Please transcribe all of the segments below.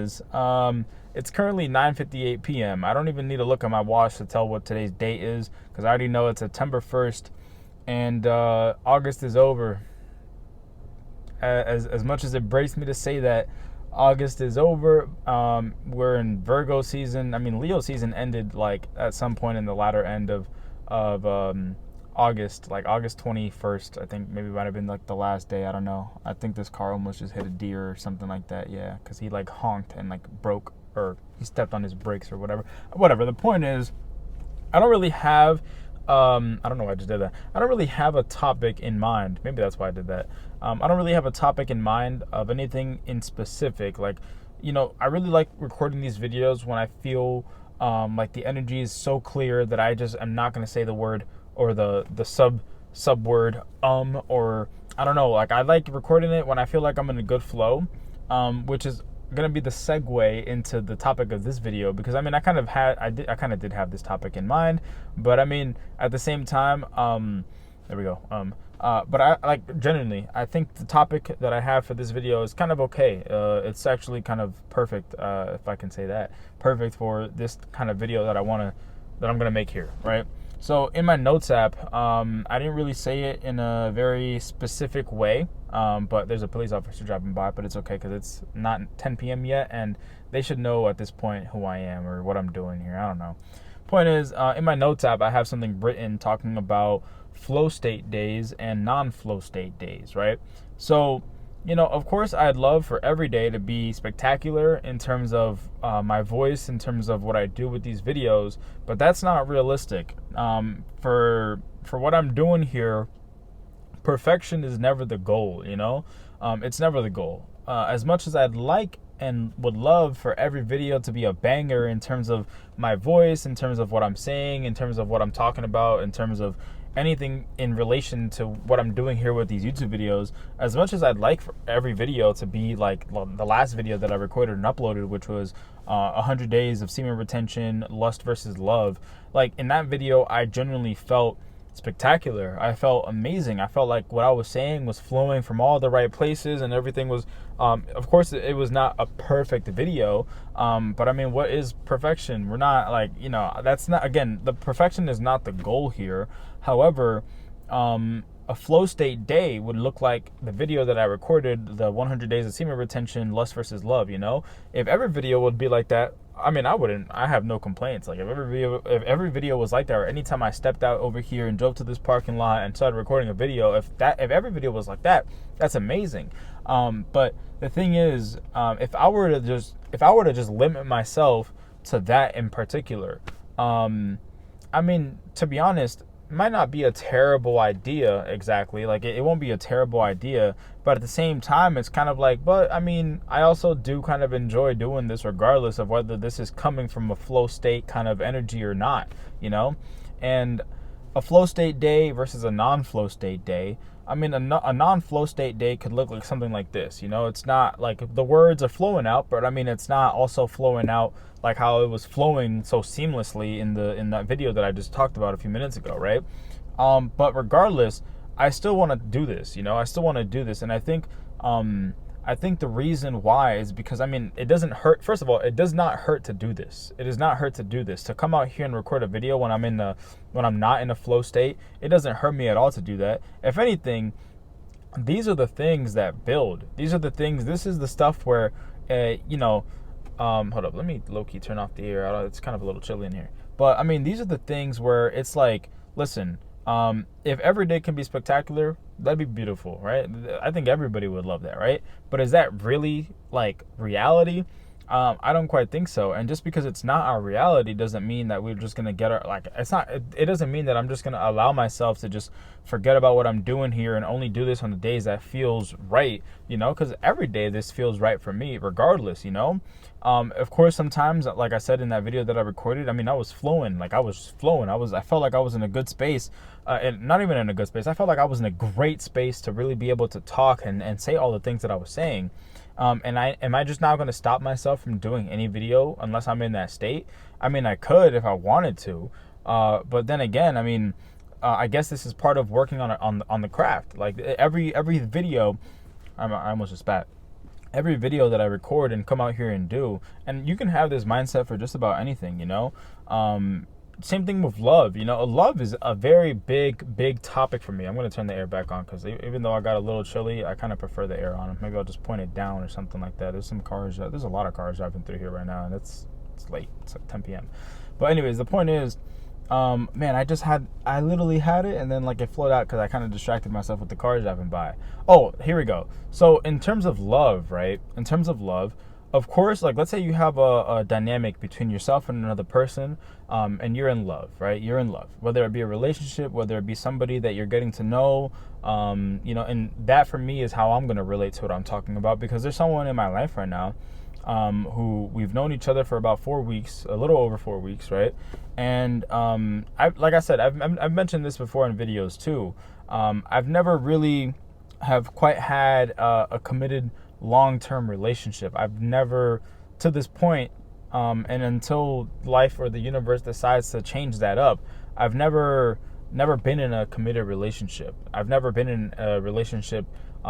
is. It's currently 9:58 p.m. I don't even need to look at my watch to tell what today's date is because I already know it's September 1st and August is over. As much as it breaks me to say that August is over, we're in Virgo season. I mean, Leo season ended like at some point in the latter end of August, like August 21st. I think maybe might have been like the last day. I don't know. I think this car almost just hit a deer or something like that. Yeah, because he like honked and like broke, or he stepped on his brakes or whatever. Whatever. The point is, I don't really have. I don't know why I just did that. I don't really have a topic in mind. Maybe that's why I did that. I don't really have a topic in mind of anything in specific. Like, I really like recording these videos when I feel like the energy is so clear that I just am not going to say the word or the sub word or I don't know. Like, I like recording it when I feel like I'm in a good flow, which is gonna be the segue into the topic of this video, because I mean I kind of did have this topic in mind, but I mean at the same time there we go. But I like, genuinely, I think the topic that I have for this video is kind of okay. It's actually kind of perfect, if I can say that, perfect for this kind of video that I'm gonna make here, right? So in my notes app, I didn't really say it in a very specific way, but there's a police officer driving by, but it's okay because it's not 10 p.m. yet, and they should know at this point who I am or what I'm doing here. I don't know. Point is, in my notes app, I have something written talking about flow state days and non-flow state days, right? So, of course, I'd love for every day to be spectacular in terms of my voice, in terms of what I do with these videos, but that's not realistic. For what I'm doing here, perfection is never the goal, It's never the goal. As much as I'd like and would love for every video to be a banger in terms of my voice, in terms of what I'm saying, in terms of what I'm talking about, in terms of anything in relation to what I'm doing here with these YouTube videos, as much as I'd like for every video to be like the last video that I recorded and uploaded, which was 100 days of semen retention, lust versus love. Like, in that video, I genuinely felt spectacular. I felt amazing. I felt like what I was saying was flowing from all the right places, and everything was, of course, it was not a perfect video, but I mean, what is perfection? We're not like, that's not, again, the perfection is not the goal here. However, a flow state day would look like the video that I recorded, the 100 days of semen retention, lust versus love. If every video would be like that, I mean, I have no complaints. Like, if every video was like that, or anytime I stepped out over here and drove to this parking lot and started recording a video, if every video was like that, that's amazing. But the thing is, if I were to just limit myself to that in particular, I mean, to be honest, it might not be a terrible idea exactly. Like, it won't be a terrible idea, but at the same time, it's kind of like, but I mean, I also do kind of enjoy doing this regardless of whether this is coming from a flow state kind of energy or not, And a flow state day versus a non-flow state day, I mean, a non-flow state day could look like something like this. It's not like the words are flowing out, but I mean, it's not also flowing out like how it was flowing so seamlessly in that video that I just talked about a few minutes ago, right? But regardless, I still want to do this. I still want to do this, and I think the reason why is because, I mean, it doesn't hurt. First of all, it does not hurt to do this. It does not hurt to do this. To come out here and record a video when I'm not in a flow state, it doesn't hurt me at all to do that. If anything, these are the things that build. These are the things. This is the stuff where, hold up. Let me low-key turn off the air. It's kind of a little chilly in here. But I mean, these are the things where it's like, listen. If every day can be spectacular, that'd be beautiful, right? I think everybody would love that, right? But is that really like reality? I don't quite think so. And just because it's not our reality doesn't mean that we're just gonna get our, like, it's not. It doesn't mean that I'm just gonna allow myself to just forget about what I'm doing here and only do this on the days that feels right, Because every day this feels right for me, regardless, Of course, sometimes, like I said in that video that I recorded, I mean, I was flowing. I felt like I was in a good space, and not even in a good space. I felt like I was in a great space to really be able to talk and say all the things that I was saying. And am I just now going to stop myself from doing any video unless I'm in that state? I mean, I could if I wanted to, but then again, I mean, I guess this is part of working on the craft. Like, every video, I almost just spat. every video that I record and come out here and do. And you can have this mindset for just about anything, you know. Same thing with love. You know, love is a very big topic for me. I'm going to turn the air back on because even though I got a little chilly, I kind of prefer the air on. Maybe I'll just point it down or something like that. There's a lot of cars driving through here right now, and it's late. It's like 10 p.m. But anyways, the point is, man, I literally had it, and then like it flowed out because I kind of distracted myself with the cars driving by. Oh, here we go. So in terms of love, right? In terms of love, of course, like let's say you have a dynamic between yourself and another person, and you're in love, right? You're in love, whether it be a relationship, whether it be somebody that you're getting to know, you know, and that for me is how I'm gonna relate to what I'm talking about, because there's someone in my life right now, who we've known each other for about 4 weeks, a little over 4 weeks, right? And like I said, I've mentioned this before in videos too. I've never really have quite had a committed long-term relationship. I've never, to this point, and until life or the universe decides to change that up, I've never been in a committed relationship. I've never been in a relationship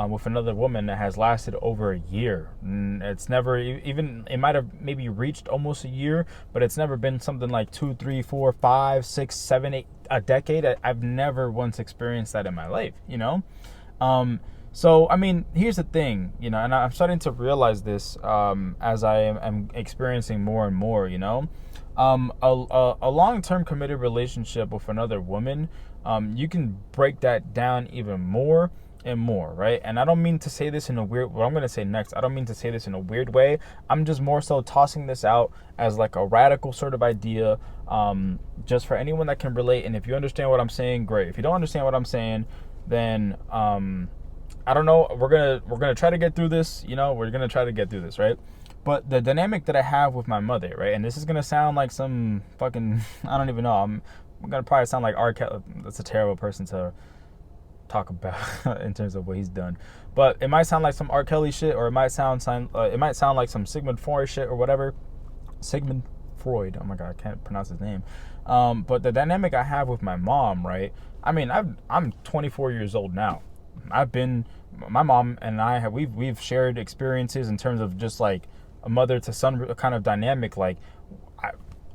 with another woman that has lasted over a year. It's never even, it might have maybe reached almost a year, but it's never been something like 2, 3, 4, 5, 6, 7, 8, a decade. I've never once experienced that in my life, you know? So, I mean, here's the thing, you know, and I'm starting to realize this as I am experiencing more and more, you know. A long-term committed relationship with another woman, you can break that down even more and more, right? And I don't mean to say this in a weird, what I'm going to say next, I don't mean to say this in a weird way. I'm just more so tossing this out as like a radical sort of idea, just for anyone that can relate. And if you understand what I'm saying, great. If you don't understand what I'm saying, then I don't know. We're gonna try to get through this. You know, we're gonna try to get through this, right? But the dynamic that I have with my mother, right? And this is gonna sound like some fucking, I don't even know. I'm gonna probably sound like R. Kelly. That's a terrible person to talk about in terms of what he's done. But it might sound like some R. Kelly shit, or it might sound like some Sigmund Freud shit or whatever. Sigmund Freud. Oh my god, I can't pronounce his name. But the dynamic I have with my mom, right? I mean, I'm 24 years old now. My mom and I have, we've shared experiences in terms of just like a mother to son kind of dynamic, like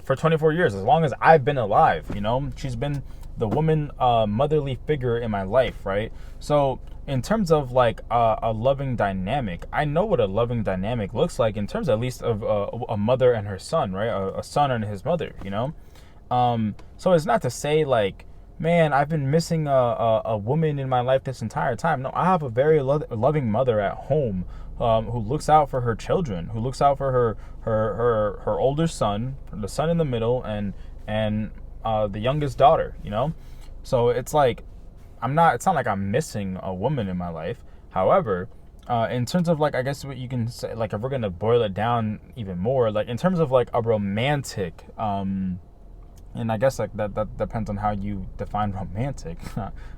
for 24 years, as long as I've been alive, you know. She's been the woman, motherly figure in my life, right? So in terms of like a loving dynamic, I know what a loving dynamic looks like in terms at least of a mother and her son, right? A son and his mother, you know. So it's not to say like, man, I've been missing a woman in my life this entire time. No, I have a very loving mother at home, who looks out for her children, who looks out for her older son, the son in the middle, and the youngest daughter, you know? So it's like, it's not like I'm missing a woman in my life. However, in terms of like, I guess what you can say, like if we're going to boil it down even more, like in terms of like a romantic, and I guess like that depends on how you define romantic.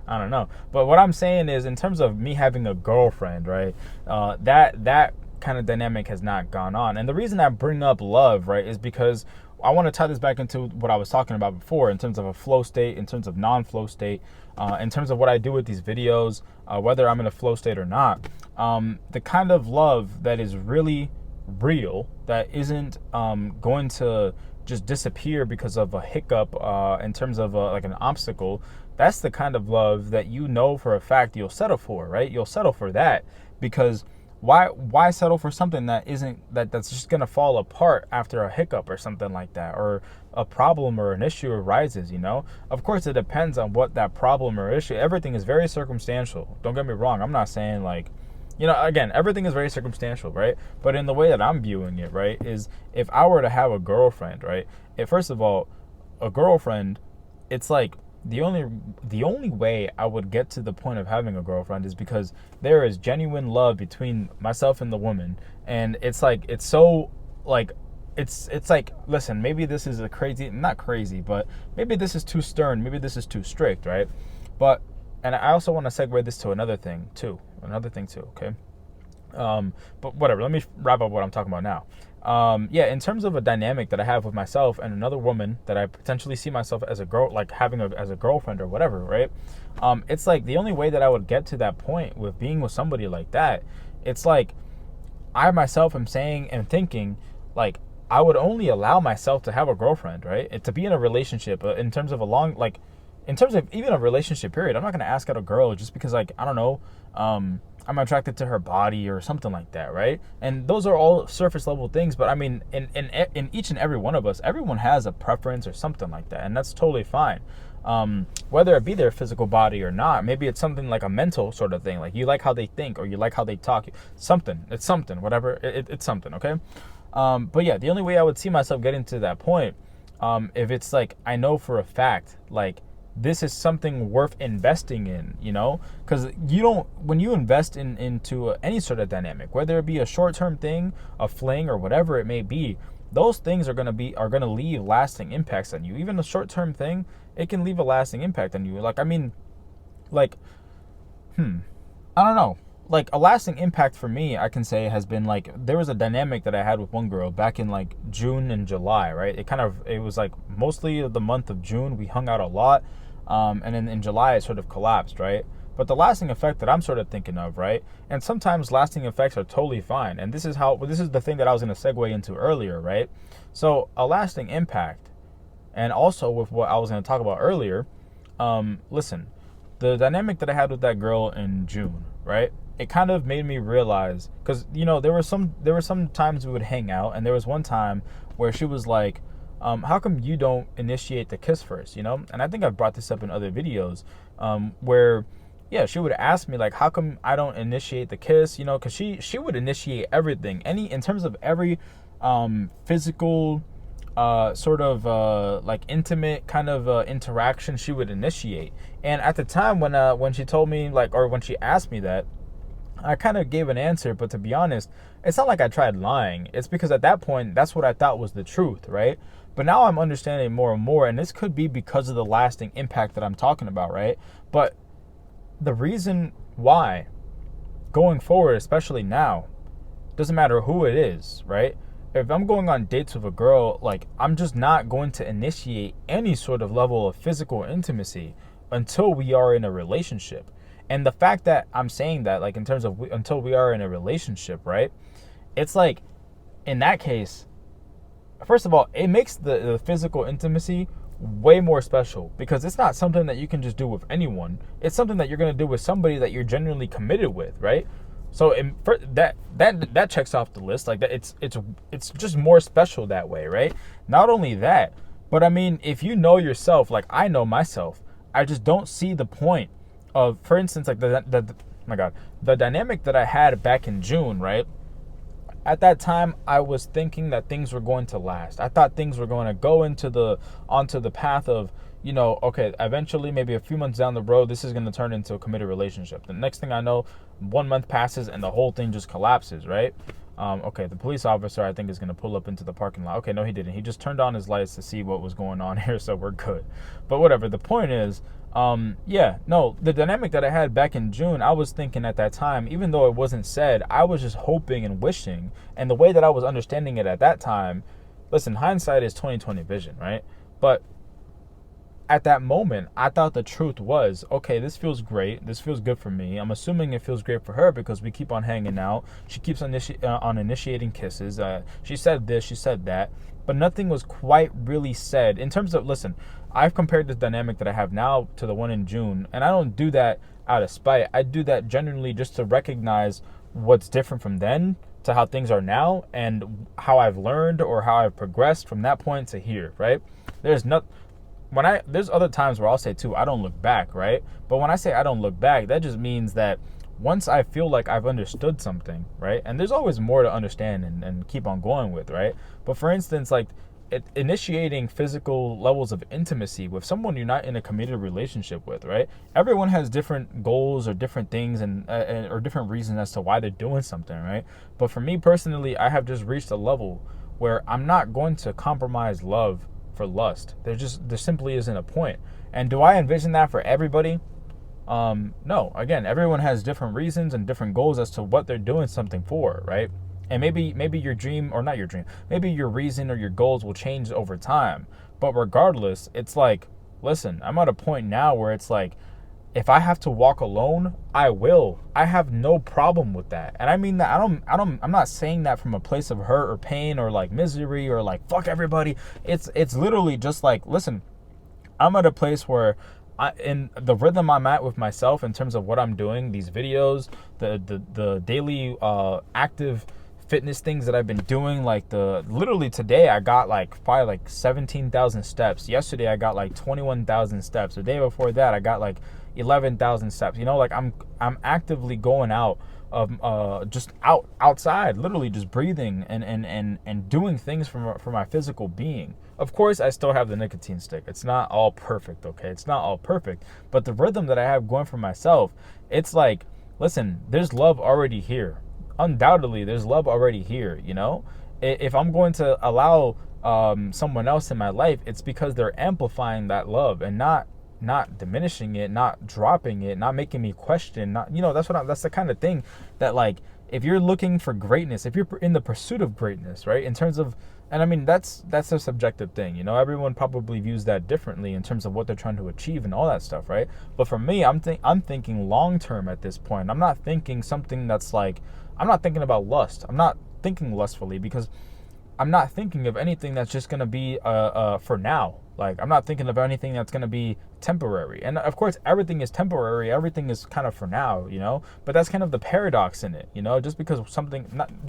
I don't know. But what I'm saying is, in terms of me having a girlfriend, right, that kind of dynamic has not gone on. And the reason I bring up love, right, is because I want to tie this back into what I was talking about before in terms of a flow state, in terms of non-flow state, in terms of what I do with these videos, whether I'm in a flow state or not. The kind of love that is really real, that isn't going to just disappear because of a hiccup, in terms of like an obstacle. That's the kind of love that you know for a fact you'll settle for, right? You'll settle for that, because why settle for something that's just gonna fall apart after a hiccup or something like that, or a problem or an issue arises, you know? Of course, it depends on what that problem or issue. Everything is very circumstantial. Don't get me wrong. I'm not saying like, you know, again, everything is very circumstantial, right? But in the way that I'm viewing it, right, is if I were to have a girlfriend, right, first of all, a girlfriend, it's like the only way I would get to the point of having a girlfriend is because there is genuine love between myself and the woman. And it's like, it's so like, it's like, listen, maybe this is not crazy, but maybe this is too stern, maybe this is too strict, right? But, and I also want to segue this to another thing too, okay? But whatever, let me wrap up what I'm talking about now. Yeah, in terms of a dynamic that I have with myself and another woman that I potentially see myself as a girl, like having as a girlfriend or whatever, right? It's like the only way that I would get to that point with being with somebody like that, it's like I myself am saying and thinking, like, I would only allow myself to have a girlfriend, right? To be in a relationship, in terms of a long, like, in terms of even a relationship period. I'm not gonna ask out a girl just because, like, I don't know, I'm attracted to her body or something like that, right? And those are all surface level things. But I mean, in each and every one of us, everyone has a preference or something like that, and that's totally fine. Whether it be their physical body or not, maybe it's something like a mental sort of thing, like you like how they think or you like how they talk. It's something, whatever. It's something, okay? But yeah, the only way I would see myself getting to that point, if it's like I know for a fact, like, this is something worth investing in, you know, because when you invest into any sort of dynamic, whether it be a short-term thing, a fling, or whatever it may be, those things are gonna leave lasting impacts on you. Even a short-term thing, it can leave a lasting impact on you. Like, I mean, like, I don't know. Like, a lasting impact for me, I can say, has been like, there was a dynamic that I had with one girl back in like June and July, right? It was like mostly the month of June, we hung out a lot. And then in July, it sort of collapsed, right? But the lasting effect that I'm sort of thinking of, right? And sometimes lasting effects are totally fine. And this is the thing that I was going to segue into earlier, right? So a lasting impact, and also with what I was going to talk about earlier, listen, the dynamic that I had with that girl in June, right? It kind of made me realize, because, you know, there were some times we would hang out, and there was one time where she was like, how come you don't initiate the kiss first, you know? And I think I've brought this up in other videos, where, yeah, she would ask me, like, how come I don't initiate the kiss, you know? Because she would initiate everything, in terms of every physical, sort of like intimate kind of interaction, she would initiate. And at the time when she told me, like, or when she asked me that, I kind of gave an answer, but to be honest, it's not like I tried lying. It's because at that point, that's what I thought was the truth, right? But now I'm understanding more and more, and this could be because of the lasting impact that I'm talking about, right? But the reason why, going forward, especially now, doesn't matter who it is, right? If I'm going on dates with a girl, like, I'm just not going to initiate any sort of level of physical intimacy until we are in a relationship. And the fact that I'm saying that, like, in terms of until we are in a relationship, right? It's like, in that case, first of all, it makes the physical intimacy way more special, because it's not something that you can just do with anyone. It's something that you're going to do with somebody that you're genuinely committed with, right? So that checks off the list. Like, that it's just more special that way, right? Not only that, but I mean, if you know yourself, like I know myself, I just don't see the point of, for instance, like the dynamic that I had back in June, right? At that time, I was thinking that things were going to last. I thought things were going to go onto the path of, you know, okay, eventually, maybe a few months down the road, this is going to turn into a committed relationship. The next thing I know, 1 month passes and the whole thing just collapses, right? Okay, the police officer, I think, is going to pull up into the parking lot. Okay, no, he didn't. He just turned on his lights to see what was going on here, so we're good. But whatever. The point is, the dynamic that I had back in June, I was thinking at that time, even though it wasn't said, I was just hoping and wishing. And the way that I was understanding it at that time, listen, hindsight is 20/20 vision, right? But at that moment, I thought the truth was, okay, this feels great. This feels good for me. I'm assuming it feels great for her because we keep on hanging out. She keeps on initiating kisses. She said this, she said that, but nothing was quite really said. In terms of, listen, I've compared this dynamic that I have now to the one in June, and I don't do that out of spite. I do that genuinely just to recognize what's different from then to how things are now, and how I've learned or how I've progressed from that point to here, right? There's other times where I'll say too, I don't look back, right? But when I say I don't look back, that just means that once I feel like I've understood something, right? And there's always more to understand and keep on going with, right? But for instance, like initiating physical levels of intimacy with someone you're not in a committed relationship with, right? Everyone has different goals or different things and or different reasons as to why they're doing something, right? But for me personally, I have just reached a level where I'm not going to compromise love for lust. There simply isn't a point. And do I envision that for everybody? No. Again, everyone has different reasons and different goals as to what they're doing something for, right? And maybe your dream, or not your dream, maybe your reason or your goals will change over time. But regardless, it's like, listen, I'm at a point now where it's like, if I have to walk alone, I will. I have no problem with that. And I mean that I'm not saying that from a place of hurt or pain or like misery or like fuck everybody. It's literally just like, listen, I'm at a place where in the rhythm I'm at with myself in terms of what I'm doing, these videos, the daily active fitness things that I've been doing, like literally today I got like probably like 17,000 steps. Yesterday I got like 21,000 steps. The day before that I got like 11,000 steps. You know, like I'm actively going out of just outside, literally just breathing and doing things for my physical being. Of course, I still have the nicotine stick. It's not all perfect, okay? It's not all perfect, but the rhythm that I have going for myself, it's like, listen, there's love already here. Undoubtedly, there's love already here. You know, if I'm going to allow someone else in my life, it's because they're amplifying that love and not diminishing it, not dropping it, not making me question, not, you know, that's the kind of thing that, like, if you're looking for greatness, if you're in the pursuit of greatness, right, in terms of, and I mean that's a subjective thing, you know, everyone probably views that differently in terms of what they're trying to achieve and all that stuff, right? But for me, I'm thinking long term at this point. I'm not thinking something that's like, I'm not thinking about lust. I'm not thinking lustfully because I'm not thinking of anything that's just gonna be for now. Like, I'm not thinking of anything that's gonna be temporary. And of course, everything is temporary. Everything is kind of for now, you know. But that's kind of the paradox in it, you know. Just because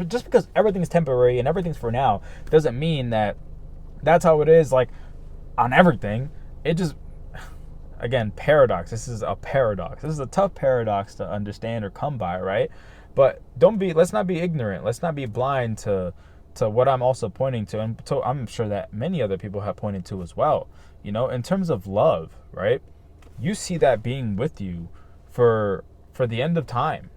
just because everything is temporary and everything's for now, doesn't mean that that's how it is. Like on everything, it just, again, paradox. This is a paradox. This is a tough paradox to understand or come by, right? But let's not be ignorant. Let's not be blind to what I'm also pointing to, and I'm sure that many other people have pointed to as well. You know, in terms of love, right? You see that being with you for the end of time,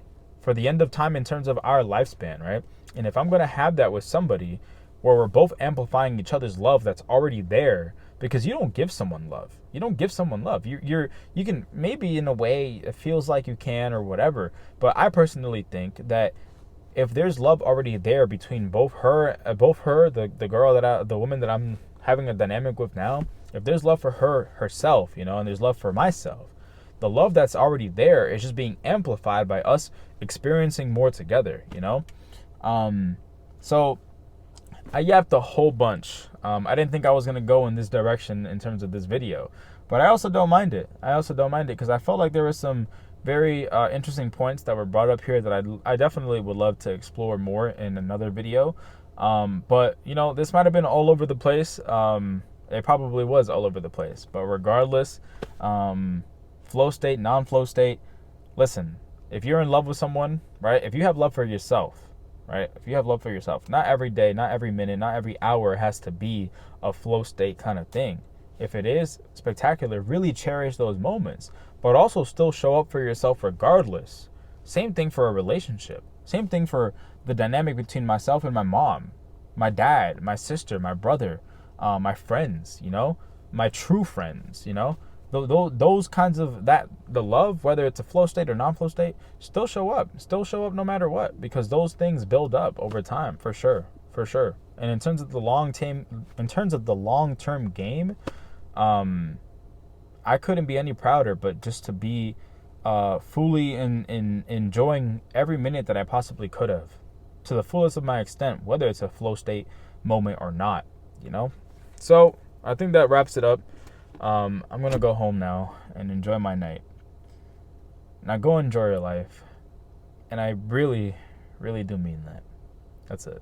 in terms of our lifespan, right? And if I'm gonna have that with somebody, where we're both amplifying each other's love that's already there, because you don't give someone love. You don't give someone love. You can, maybe in a way it feels like you can or whatever, but I personally think that if there's love already there between both her, the woman that I'm having a dynamic with now, if there's love for herself, you know, and there's love for myself, the love that's already there is just being amplified by us experiencing more together, you know? So I yapped a whole bunch. I didn't think I was going to go in this direction in terms of this video, but I also don't mind it. Because I felt like there was some very interesting points that were brought up here that I definitely would love to explore more in another video. But, you know, this might have been all over the place. It probably was all over the place. But regardless, flow state, non-flow state, listen, if you're in love with someone, right, if you have love for yourself, right, if you have love for yourself, not every day, not every minute, not every hour has to be a flow state kind of thing. If it is spectacular, really cherish those moments, but also still show up for yourself regardless. Same thing for a relationship. Same thing for the dynamic between myself and my mom, my dad, my sister, my brother, my friends, you know, my true friends, you know. Those kinds of the love, whether it's a flow state or non-flow state, still show up no matter what, because those things build up over time, for sure. And in terms of the long-term game, I couldn't be any prouder, but just to be fully in enjoying every minute that I possibly could have, to the fullest of my extent, whether it's a flow state moment or not, you know. So I think that wraps it up. I'm gonna go home now and enjoy my night. Now go enjoy your life, and I really, really do mean that. That's it.